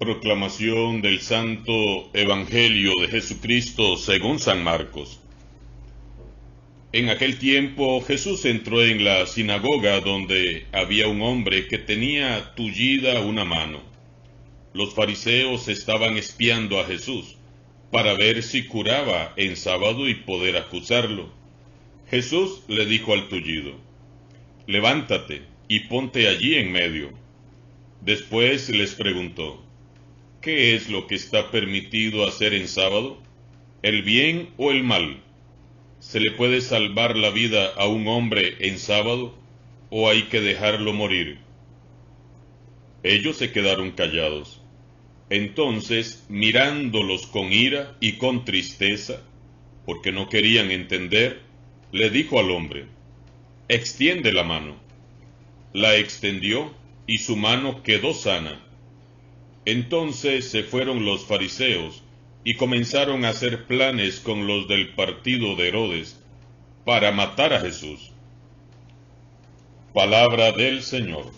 Proclamación del Santo Evangelio de Jesucristo según San Marcos. En aquel tiempo Jesús entró en la sinagoga donde había un hombre que tenía tullida una mano. Los fariseos estaban espiando a Jesús para ver si curaba en sábado y poder acusarlo. Jesús le dijo al tullido: levántate y ponte allí en medio. Después les preguntó: ¿qué es lo que está permitido hacer en sábado? ¿El bien o el mal? ¿Se le puede salvar la vida a un hombre en sábado o hay que dejarlo morir? Ellos se quedaron callados. Entonces, mirándolos con ira y con tristeza, porque no querían entender, le dijo al hombre: extiende la mano. La extendió y su mano quedó sana. Entonces se fueron los fariseos y comenzaron a hacer planes con los del partido de Herodes para matar a Jesús. Palabra del Señor.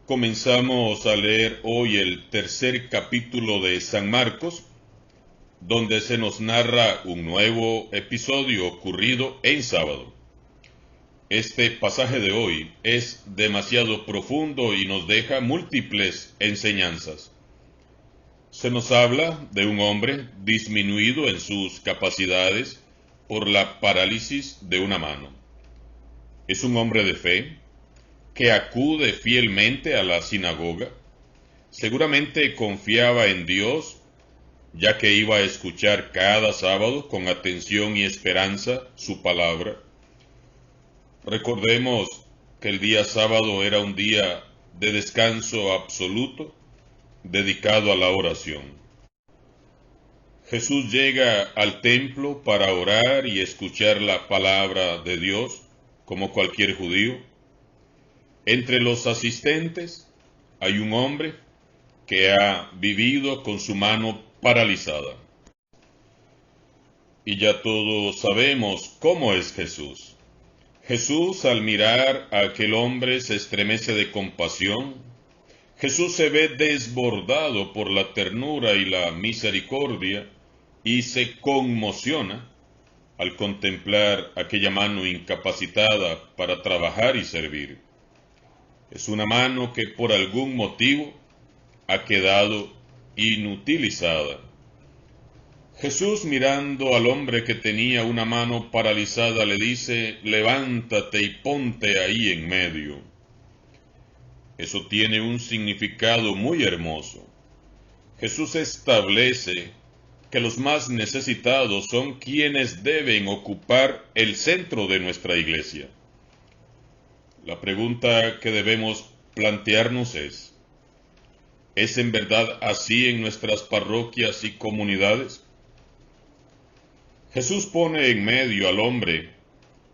Comenzamos a leer hoy el tercer capítulo de San Marcos, donde se nos narra un nuevo episodio ocurrido en sábado. Este pasaje de hoy es demasiado profundo y nos deja múltiples enseñanzas. Se nos habla de un hombre disminuido en sus capacidades por la parálisis de una mano. Es un hombre de fe que acude fielmente a la sinagoga. Seguramente confiaba en Dios, ya que iba a escuchar cada sábado con atención y esperanza su palabra. Recordemos que el día sábado era un día de descanso absoluto, dedicado a la oración. Jesús llega al templo para orar y escuchar la palabra de Dios, como cualquier judío. Entre los asistentes hay un hombre que ha vivido con su mano paralizada. Y ya todos sabemos cómo es Jesús. Jesús, al mirar a aquel hombre, se estremece de compasión. Jesús se ve desbordado por la ternura y la misericordia y se conmociona al contemplar aquella mano incapacitada para trabajar y servir. Es una mano que por algún motivo ha quedado inutilizada. Jesús, mirando al hombre que tenía una mano paralizada, le dice: levántate y ponte ahí en medio. Eso tiene un significado muy hermoso. Jesús establece que los más necesitados son quienes deben ocupar el centro de nuestra iglesia. La pregunta que debemos plantearnos ¿es en verdad así en nuestras parroquias y comunidades? Jesús pone en medio al hombre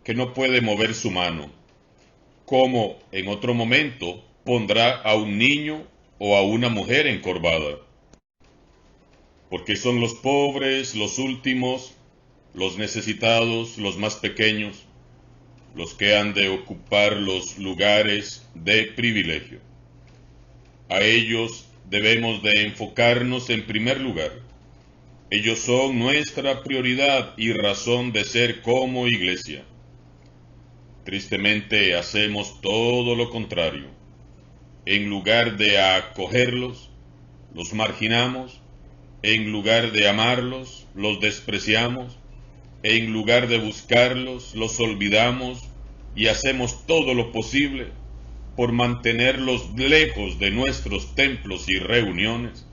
que no puede mover su mano, como en otro momento pondrá a un niño o a una mujer encorvada. Porque son los pobres, los últimos, los necesitados, los más pequeños, los que han de ocupar los lugares de privilegio. A ellos debemos de enfocarnos en primer lugar. Ellos son nuestra prioridad y razón de ser como iglesia. Tristemente hacemos todo lo contrario. En lugar de acogerlos, los marginamos. En lugar de amarlos, los despreciamos. En lugar de buscarlos, los olvidamos y hacemos todo lo posible por mantenerlos lejos de nuestros templos y reuniones,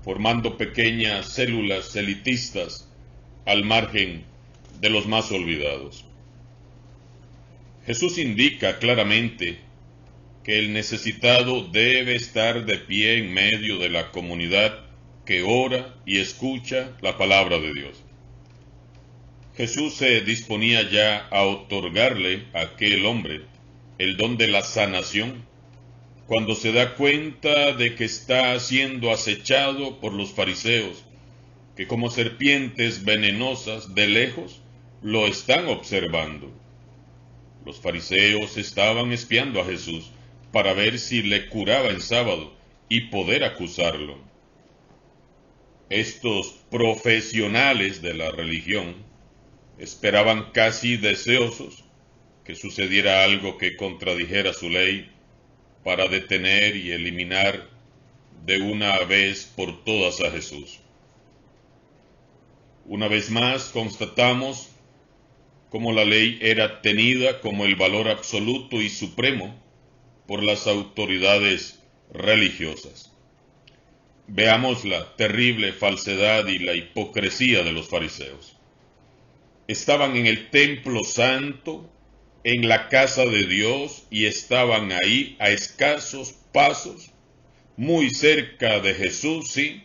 formando pequeñas células elitistas al margen de los más olvidados. Jesús indica claramente que el necesitado debe estar de pie en medio de la comunidad que ora y escucha la palabra de Dios. Jesús se disponía ya a otorgarle a aquel hombre el don de la sanación, cuando se da cuenta de que está siendo acechado por los fariseos, que como serpientes venenosas de lejos lo están observando. Los fariseos estaban espiando a Jesús para ver si le curaba en sábado y poder acusarlo. Estos profesionales de la religión esperaban casi deseosos que sucediera algo que contradijera su ley para detener y eliminar de una vez por todas a Jesús. Una vez más constatamos cómo la ley era tenida como el valor absoluto y supremo por las autoridades religiosas. Veamos la terrible falsedad y la hipocresía de los fariseos. Estaban en el templo santo, en la casa de Dios, y estaban ahí a escasos pasos, muy cerca de Jesús, sí,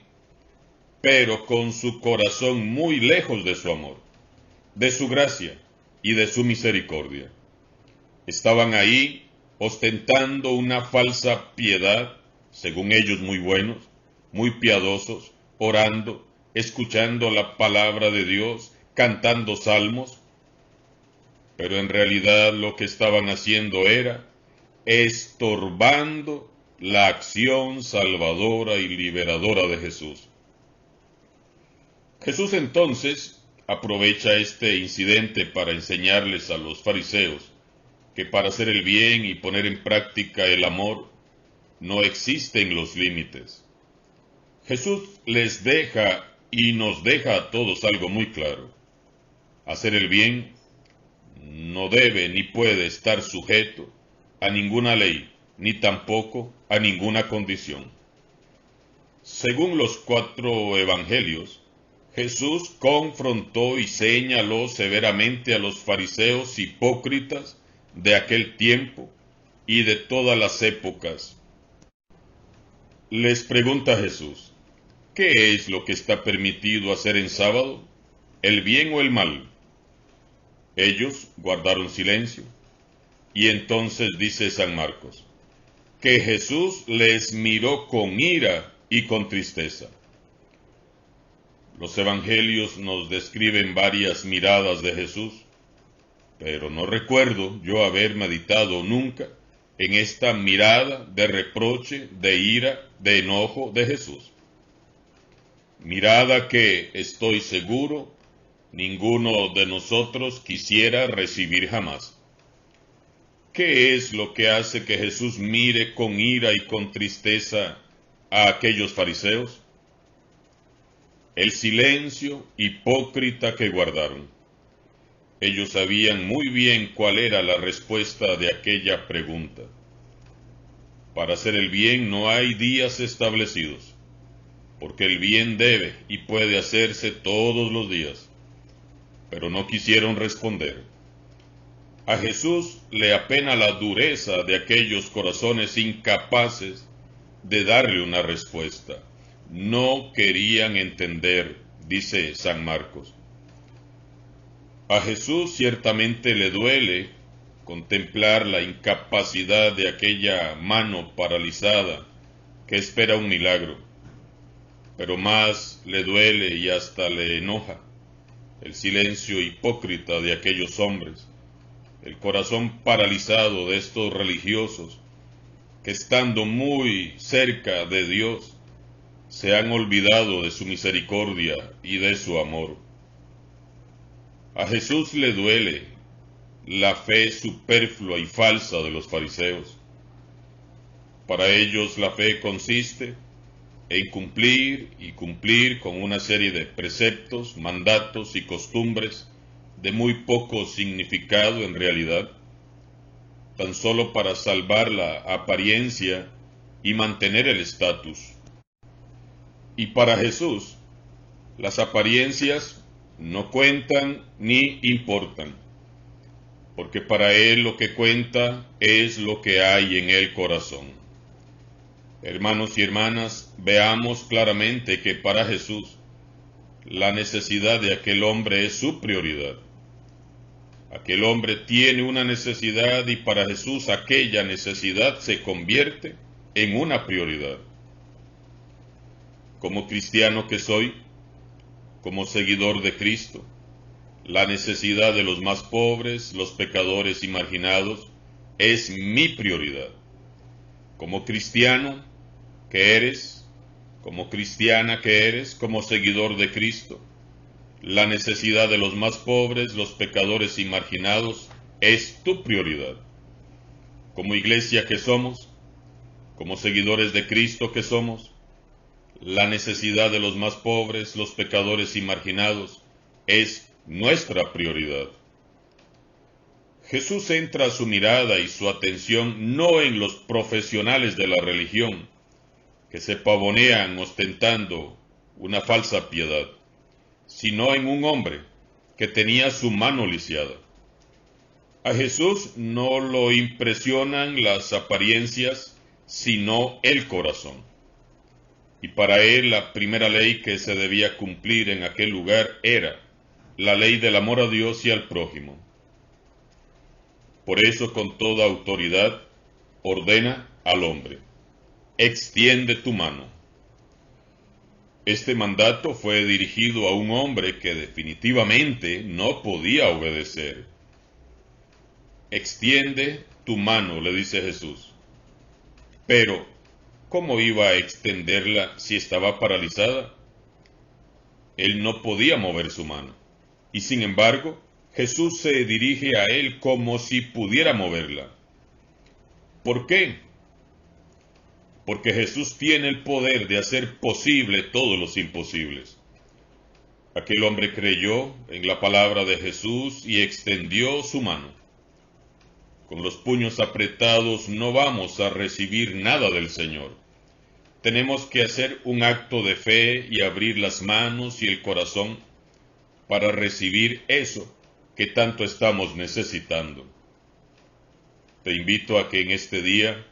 pero con su corazón muy lejos de su amor, de su gracia y de su misericordia. Estaban ahí ostentando una falsa piedad, según ellos muy buenos, muy piadosos, orando, escuchando la palabra de Dios, cantando salmos, pero en realidad lo que estaban haciendo era estorbando la acción salvadora y liberadora de Jesús. Jesús entonces aprovecha este incidente para enseñarles a los fariseos que para hacer el bien y poner en práctica el amor no existen los límites. Jesús les deja y nos deja a todos algo muy claro. Hacer el bien no debe ni puede estar sujeto a ninguna ley, ni tampoco a ninguna condición. Según los 4 evangelios, Jesús confrontó y señaló severamente a los fariseos hipócritas de aquel tiempo y de todas las épocas. Les pregunta Jesús, ¿qué es lo que está permitido hacer en sábado? ¿El bien o el mal? Ellos guardaron silencio. Y entonces dice San Marcos, que Jesús les miró con ira y con tristeza. Los evangelios nos describen varias miradas de Jesús, pero no recuerdo yo haber meditado nunca en esta mirada de reproche, de ira, de enojo de Jesús. Mirada que, estoy seguro, ninguno de nosotros quisiera recibir jamás. ¿Qué es lo que hace que Jesús mire con ira y con tristeza a aquellos fariseos? El silencio hipócrita que guardaron. Ellos sabían muy bien cuál era la respuesta de aquella pregunta. Para hacer el bien no hay días establecidos, porque el bien debe y puede hacerse todos los días. Pero no quisieron responder. A Jesús le apena la dureza de aquellos corazones incapaces de darle una respuesta. No querían entender, dice San Marcos. A Jesús ciertamente le duele contemplar la incapacidad de aquella mano paralizada que espera un milagro, pero más le duele y hasta le enoja el silencio hipócrita de aquellos hombres, el corazón paralizado de estos religiosos que estando muy cerca de Dios se han olvidado de su misericordia y de su amor. A Jesús le duele la fe superflua y falsa de los fariseos. Para ellos la fe consiste en cumplir y cumplir con una serie de preceptos, mandatos y costumbres de muy poco significado en realidad, tan solo para salvar la apariencia y mantener el estatus. Y para Jesús, las apariencias no cuentan ni importan, porque para Él lo que cuenta es lo que hay en el corazón. Hermanos y hermanas, veamos claramente que para Jesús la necesidad de aquel hombre es su prioridad. Aquel hombre tiene una necesidad y para Jesús aquella necesidad se convierte en una prioridad. Como cristiano que soy, como seguidor de Cristo, la necesidad de los más pobres, los pecadores y marginados, es mi prioridad. como cristiano que eres, como cristiana que eres, como seguidor de Cristo, la necesidad de los más pobres, los pecadores y marginados, es tu prioridad. Como iglesia que somos, como seguidores de Cristo que somos, la necesidad de los más pobres, los pecadores y marginados, es nuestra prioridad. Jesús centra su mirada y su atención no en los profesionales de la religión, que se pavonean ostentando una falsa piedad, sino en un hombre que tenía su mano lisiada. A Jesús no lo impresionan las apariencias, sino el corazón. Y para él la primera ley que se debía cumplir en aquel lugar era la ley del amor a Dios y al prójimo. Por eso, con toda autoridad, ordena al hombre: extiende tu mano. Este mandato fue dirigido a un hombre que definitivamente no podía obedecer. Extiende tu mano, le dice Jesús. Pero, ¿cómo iba a extenderla si estaba paralizada? Él no podía mover su mano. Y sin embargo, Jesús se dirige a él como si pudiera moverla. ¿Por qué? Porque Jesús tiene el poder de hacer posible todos los imposibles. Aquel hombre creyó en la palabra de Jesús y extendió su mano. Con los puños apretados no vamos a recibir nada del Señor. Tenemos que hacer un acto de fe y abrir las manos y el corazón para recibir eso que tanto estamos necesitando. Te invito a que en este día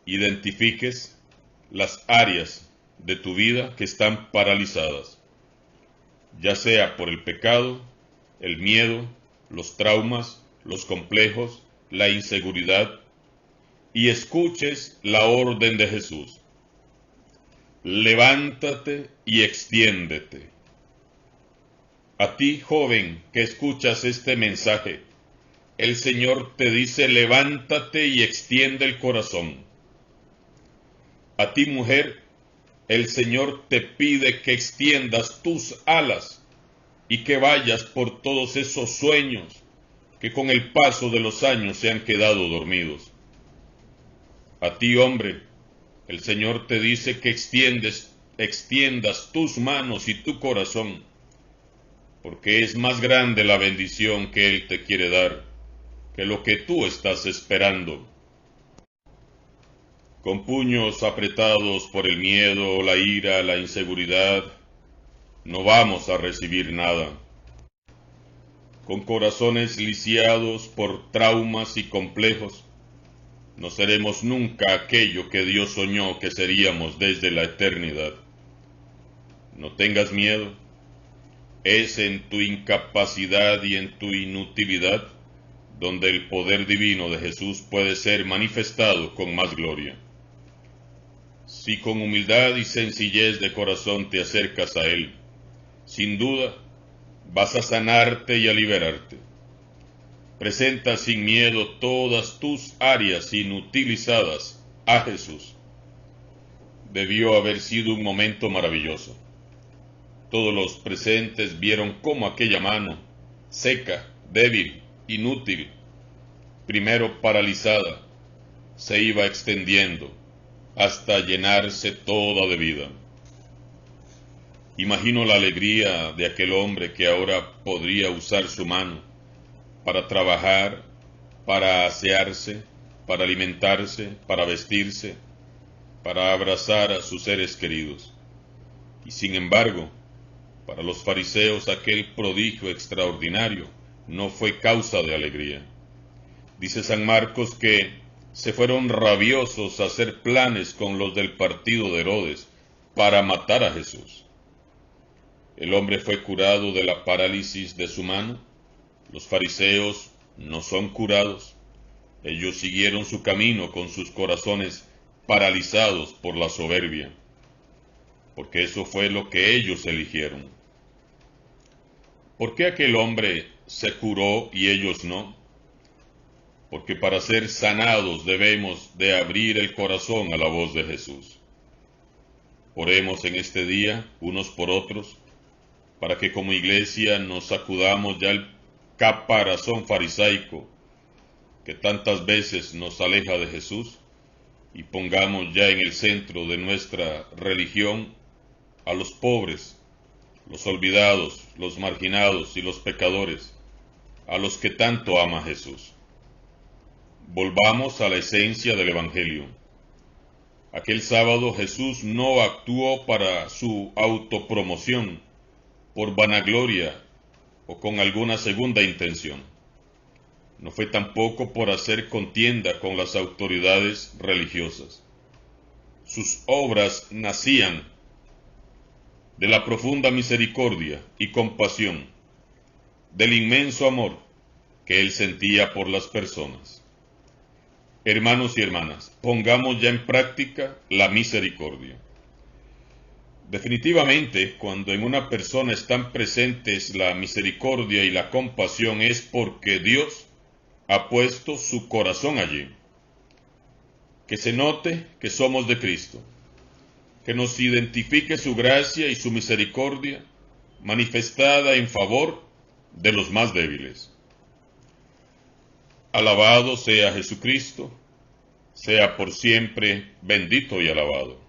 identifiques las áreas de tu vida que están paralizadas, ya sea por el pecado, el miedo, los traumas, los complejos, la inseguridad, y escuches la orden de Jesús: levántate y extiéndete. A ti, joven, que escuchas este mensaje, el Señor te dice: levántate y extiende el corazón. A ti, mujer, el Señor te pide que extiendas tus alas y que vayas por todos esos sueños que con el paso de los años se han quedado dormidos. A ti, hombre, el Señor te dice que extiendas tus manos y tu corazón, porque es más grande la bendición que Él te quiere dar que lo que tú estás esperando. Con puños apretados por el miedo, la ira, la inseguridad, no vamos a recibir nada. Con corazones lisiados por traumas y complejos, no seremos nunca aquello que Dios soñó que seríamos desde la eternidad. No tengas miedo. Es en tu incapacidad y en tu inutilidad donde el poder divino de Jesús puede ser manifestado con más gloria. Si con humildad y sencillez de corazón te acercas a Él, sin duda vas a sanarte y a liberarte. Presenta sin miedo todas tus áreas inutilizadas a Jesús. Debió haber sido un momento maravilloso. Todos los presentes vieron cómo aquella mano, seca, débil, inútil, primero paralizada, se iba extendiendo hasta llenarse toda de vida. Imagino la alegría de aquel hombre que ahora podría usar su mano para trabajar, para asearse, para alimentarse, para vestirse, para abrazar a sus seres queridos. Y sin embargo, para los fariseos aquel prodigio extraordinario no fue causa de alegría. Dice San Marcos que se fueron rabiosos a hacer planes con los del partido de Herodes para matar a Jesús. El hombre fue curado de la parálisis de su mano. Los fariseos no son curados. Ellos siguieron su camino con sus corazones paralizados por la soberbia, porque eso fue lo que ellos eligieron. ¿Por qué aquel hombre se curó y ellos no? porque para ser sanados debemos de abrir el corazón a la voz de Jesús. Oremos en este día unos por otros, para que como iglesia nos sacudamos ya el caparazón farisaico que tantas veces nos aleja de Jesús y pongamos ya en el centro de nuestra religión a los pobres, los olvidados, los marginados y los pecadores, a los que tanto ama Jesús. Volvamos a la esencia del Evangelio. Aquel sábado Jesús no actuó para su autopromoción, por vanagloria o con alguna segunda intención. No fue tampoco por hacer contienda con las autoridades religiosas. Sus obras nacían de la profunda misericordia y compasión, del inmenso amor que él sentía por las personas. Hermanos y hermanas, pongamos ya en práctica la misericordia. Definitivamente, cuando en una persona están presentes la misericordia y la compasión es porque Dios ha puesto su corazón allí. Que se note que somos de Cristo, que nos identifique su gracia y su misericordia manifestada en favor de los más débiles. Alabado sea Jesucristo, sea por siempre bendito y alabado.